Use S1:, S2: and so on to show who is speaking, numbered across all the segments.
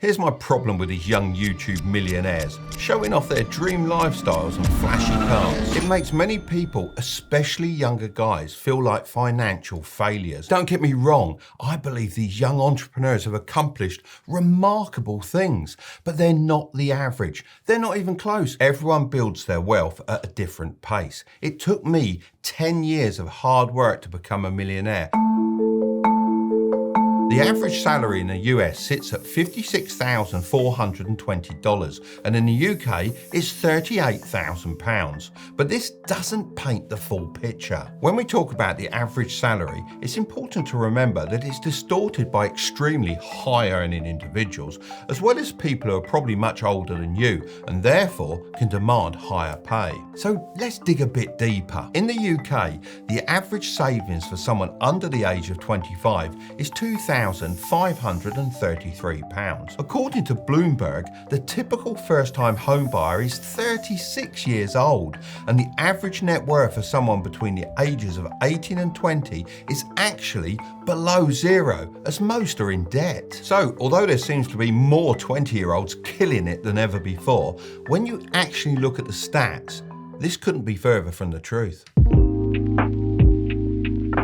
S1: Here's my problem with these young YouTube millionaires, showing off their dream lifestyles and flashy cars. It makes many people, especially younger guys, feel like financial failures. Don't get me wrong, I believe these young entrepreneurs have accomplished remarkable things, but they're not the average. They're not even close. Everyone builds their wealth at a different pace. It took me 10 years of hard work to become a millionaire. The average salary in the US sits at $56,420 and in the UK is £38,000. But this doesn't paint the full picture. When we talk about the average salary, it's important to remember that it's distorted by extremely high earning individuals, as well as people who are probably much older than you and therefore can demand higher pay. So let's dig a bit deeper. In the UK, the average savings for someone under the age of 25 is £2,533. According to Bloomberg, the typical first-time home buyer is 36 years old, and the average net worth for someone between the ages of 18 and 20 is actually below zero, as most are in debt. So, although there seems to be more 20-year-olds killing it than ever before, when you actually look at the stats, this couldn't be further from the truth.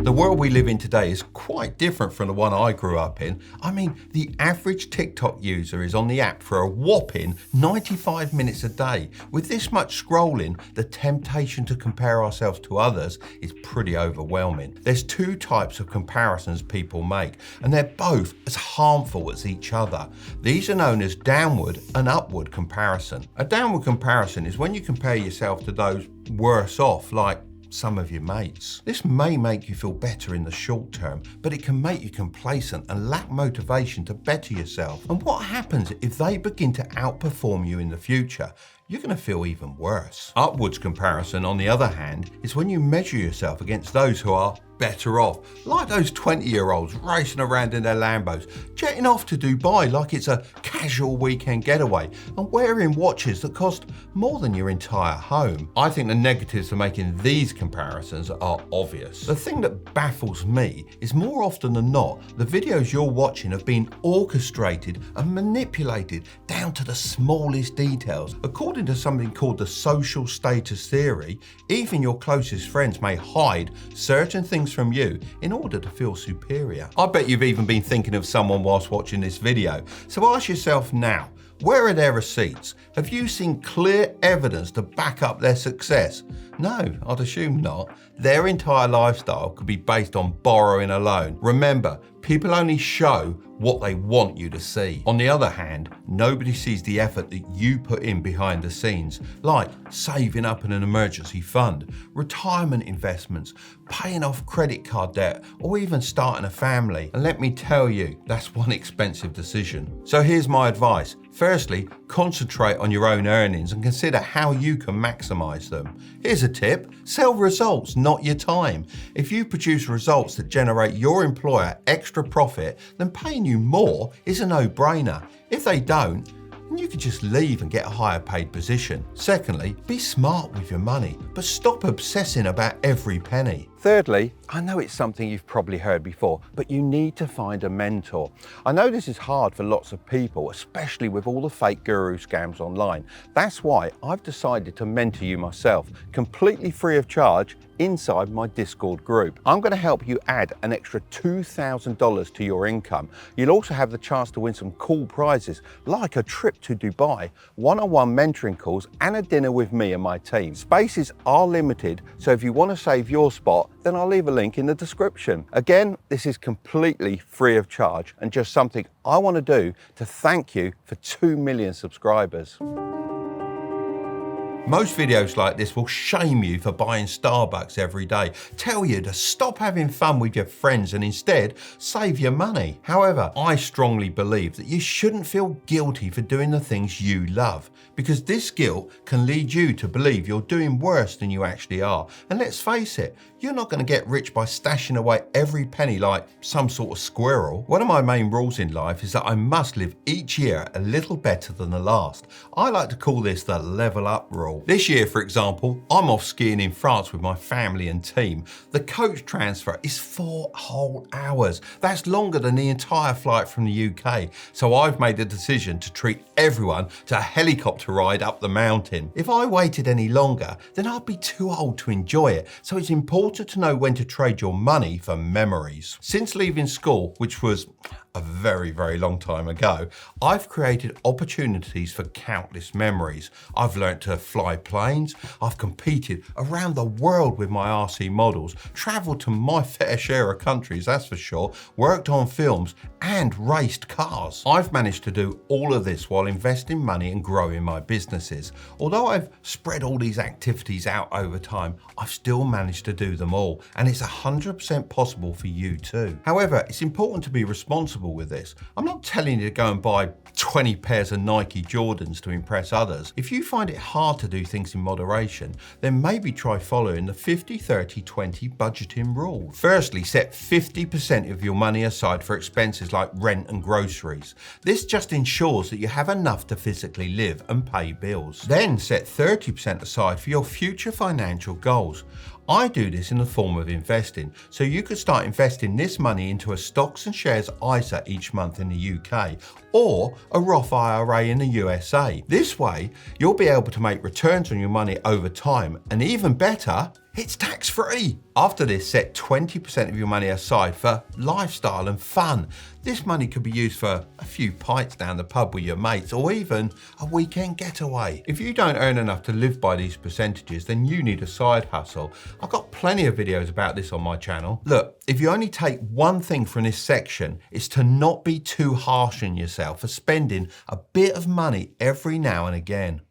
S1: The world we live in today is quite different from the one I grew up in. I mean, the average TikTok user is on the app for a whopping 95 minutes a day. With this much scrolling, the temptation to compare ourselves to others is pretty overwhelming. There's two types of comparisons people make, and they're both as harmful as each other. These are known as downward and upward comparison. A downward comparison is when you compare yourself to those worse off, like some of your mates. This may make you feel better in the short term, but it can make you complacent and lack motivation to better yourself. And what happens if they begin to outperform you in the future? You're going to feel even worse. Upwards comparison, on the other hand, is when you measure yourself against those who are better off, like those 20-year-olds racing around in their Lambos, jetting off to Dubai like it's a casual weekend getaway, and wearing watches that cost more than your entire home. I think the negatives for making these comparisons are obvious. The thing that baffles me is more often than not, the videos you're watching have been orchestrated and manipulated down to the smallest details. According to something called the social status theory, even your closest friends may hide certain things from you in order to feel superior. I bet you've even been thinking of someone whilst watching this video. So ask yourself now, where are their receipts? Have you seen clear evidence to back up their success? No, I'd assume not. Their entire lifestyle could be based on borrowing alone. Remember, people only show what they want you to see. On the other hand, nobody sees the effort that you put in behind the scenes, like saving up in an emergency fund, retirement investments, paying off credit card debt, or even starting a family. And let me tell you, that's one expensive decision. So here's my advice. Firstly, concentrate on your own earnings and consider how you can maximize them. Here's a tip: sell results, not your time. If you produce results that generate your employer extra profit, then paying you more is a no-brainer. If they don't, then you can just leave and get a higher paid position. Secondly, be smart with your money, but stop obsessing about every penny. Thirdly, I know it's something you've probably heard before, but you need to find a mentor. I know this is hard for lots of people, especially with all the fake guru scams online. That's why I've decided to mentor you myself, completely free of charge, inside my Discord group. I'm going to help you add an extra $2,000 to your income. You'll also have the chance to win some cool prizes, like a trip to Dubai, one-on-one mentoring calls, and a dinner with me and my team. Spaces are limited, so if you want to save your spot, then I'll leave a link in the description. Again, this is completely free of charge and just something I want to do to thank you for 2 million subscribers. Most videos like this will shame you for buying Starbucks every day, tell you to stop having fun with your friends and instead save your money. However, I strongly believe that you shouldn't feel guilty for doing the things you love, because this guilt can lead you to believe you're doing worse than you actually are. And let's face it, you're not going to get rich by stashing away every penny like some sort of squirrel. One of my main rules in life is that I must live each year a little better than the last. I like to call this the level up rule. rule. This year, for example, I'm off skiing in France with my family and team. The coach transfer is 4 whole hours. That's longer than the entire flight from the UK. So I've made the decision to treat everyone to a helicopter ride up the mountain. If I waited any longer, then I'd be too old to enjoy it. So it's important to know when to trade your money for memories. Since leaving school, which was a very, very long time ago, I've created opportunities for countless memories. I've learnt to fly planes, I've competed around the world with my RC models, travelled to my fair share of countries, that's for sure, worked on films and raced cars. I've managed to do all of this while investing money and growing my businesses. Although I've spread all these activities out over time, I've still managed to do them all, and it's 100% possible for you too. However, it's important to be responsible with this. I'm not telling you to go and buy 20 pairs of Nike Jordans to impress others. If you find it hard to do things in moderation, then maybe try following the 50-30-20 budgeting rule. Firstly, set 50% of your money aside for expenses like rent and groceries. This just ensures that you have enough to physically live and pay bills. Then set 30% aside for your future financial goals. I do this in the form of investing, so you could start investing this money into a stocks and shares ISA each month in the UK or a Roth IRA in the USA. This way, you'll be able to make returns on your money over time, and even better, it's tax-free. After this, set 20% of your money aside for lifestyle and fun. This money could be used for a few pints down the pub with your mates or even a weekend getaway. If you don't earn enough to live by these percentages, then you need a side hustle. I've got plenty of videos about this on my channel. Look, if you only take one thing from this section, it's to not be too harsh on yourself for spending a bit of money every now and again.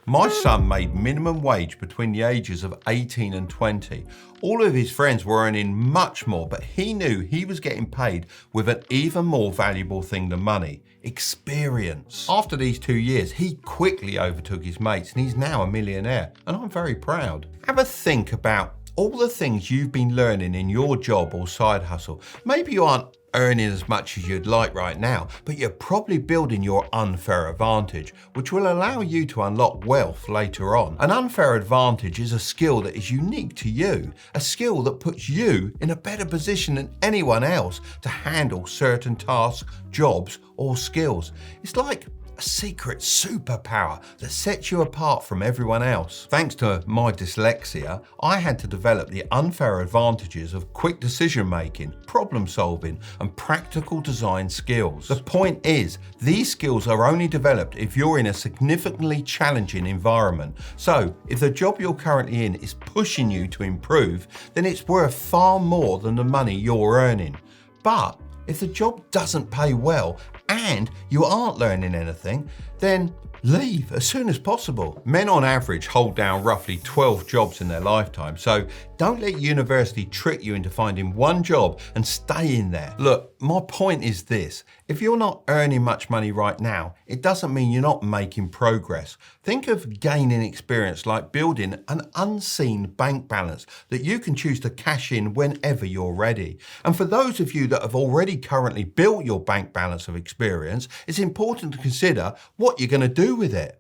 S1: My son made minimum wage between the ages of 18 and 20. All of his friends were earning much more, but he knew he was getting paid with an even more valuable thing than money: experience. After these 2 years, he quickly overtook his mates and he's now a millionaire, and I'm very proud. Have a think about all the things you've been learning in your job or side hustle. Maybe you aren't earning as much as you'd like right now, but you're probably building your unfair advantage, which will allow you to unlock wealth later on. An unfair advantage is a skill that is unique to you, a skill that puts you in a better position than anyone else to handle certain tasks, jobs, or skills. It's like a secret superpower that sets you apart from everyone else. Thanks to my dyslexia, I had to develop the unfair advantages of quick decision making, problem solving, and practical design skills. The point is, these skills are only developed if you're in a significantly challenging environment. So, if the job you're currently in is pushing you to improve, then it's worth far more than the money you're earning. But if the job doesn't pay well and you aren't learning anything, then leave as soon as possible. Men on average hold down roughly 12 jobs in their lifetime, so don't let university trick you into finding one job and staying there. Look, my point is this: if you're not earning much money right now, it doesn't mean you're not making progress. Think of gaining experience like building an unseen bank balance that you can choose to cash in whenever you're ready. And for those of you that have already currently built your bank balance of experience, it's important to consider what you're going to do with it.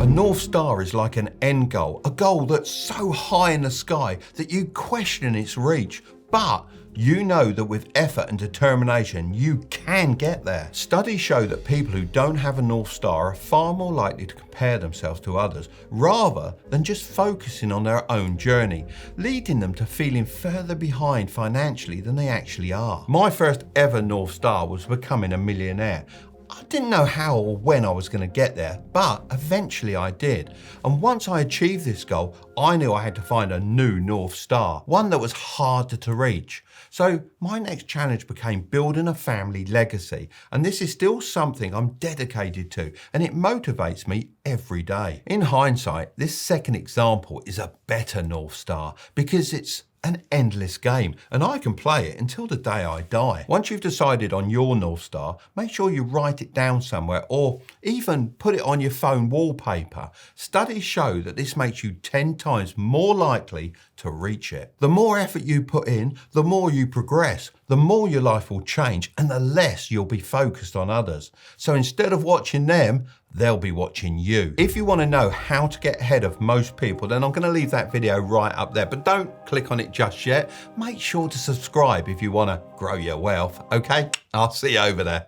S1: A North Star is like an end goal, a goal that's so high in the sky that you question its reach, but you know that with effort and determination, you can get there. Studies show that people who don't have a North Star are far more likely to compare themselves to others rather than just focusing on their own journey, leading them to feeling further behind financially than they actually are. My first ever North Star was becoming a millionaire. I didn't know how or when I was going to get there, but eventually I did. And once I achieved this goal, I knew I had to find a new North Star, one that was harder to reach. So my next challenge became building a family legacy. And this is still something I'm dedicated to, and it motivates me every day. In hindsight, this second example is a better North Star because it's an endless game, and I can play it until the day I die. Once you've decided on your North Star, make sure you write it down somewhere or even put it on your phone wallpaper. Studies show that this makes you 10 times more likely to reach it. The more effort you put in, the more you progress. the more your life will change and the less you'll be focused on others. So instead of watching them, they'll be watching you. If you want to know how to get ahead of most people, then I'm going to leave that video right up there, but don't click on it just yet. Make sure to subscribe if you want to grow your wealth, okay? I'll see you over there.